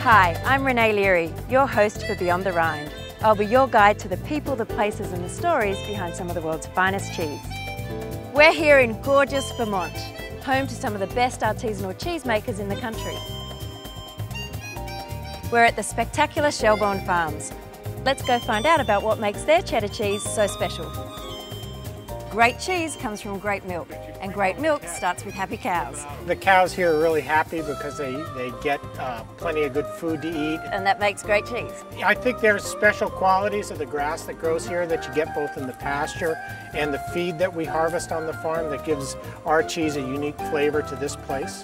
Hi, I'm Renae Leary, your host for Beyond the Rind. I'll be your guide to the people, the places and the stories behind some of the world's finest cheese. We're here in gorgeous Vermont, home to some of the best artisanal cheesemakers in the country. We're at the spectacular Shelbourne Farms. Let's go find out about what makes their cheddar cheese so special. Great cheese comes from great milk, and great milk starts with happy cows. The cows here are really happy because they get plenty of good food to eat. And that makes great cheese. I think there's special qualities of the grass that grows here that you get both in the pasture and the feed that we harvest on the farm that gives our cheese a unique flavor to this place.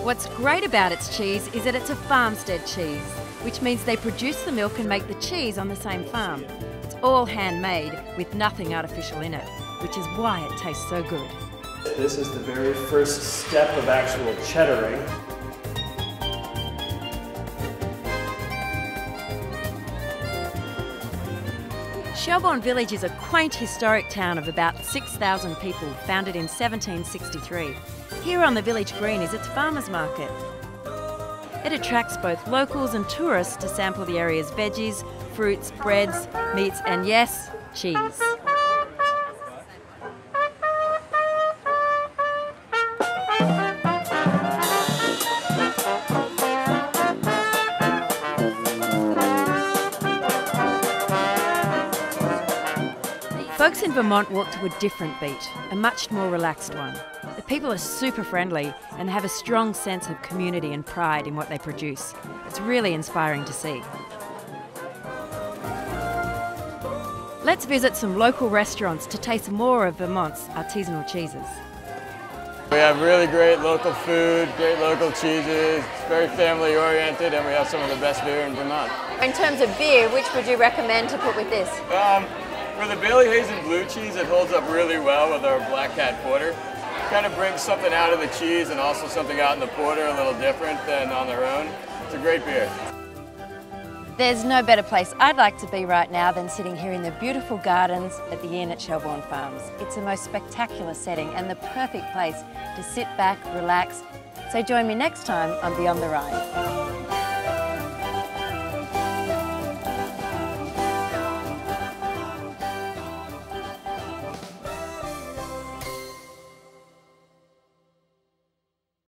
What's great about its cheese is that it's a farmstead cheese, which means they produce the milk and make the cheese on the same farm. It's all handmade with nothing artificial in it, which is why it tastes so good. This is the very first step of actual cheddaring. Shelbourne Village is a quaint historic town of about 6,000 people, founded in 1763. Here on the village green is its farmers market. It attracts both locals and tourists to sample the area's veggies, fruits, breads, meats and yes, cheese. Folks in Vermont walk to a different beat, a much more relaxed one. The people are super friendly and have a strong sense of community and pride in what they produce. It's really inspiring to see. Let's visit some local restaurants to taste more of Vermont's artisanal cheeses. We have really great local food, great local cheeses. It's very family oriented and we have some of the best beer in Vermont. In terms of beer, which would you recommend to put with this? For the Bailey Hazen blue cheese, it holds up really well with our Black Cat Porter. Kind of brings something out of the cheese and also something out in the porter a little different than on their own. It's a great beer. There's no better place I'd like to be right now than sitting here in the beautiful gardens at the inn at Shelbourne Farms. It's the most spectacular setting and the perfect place to sit back, relax. So join me next time on Beyond the Rind.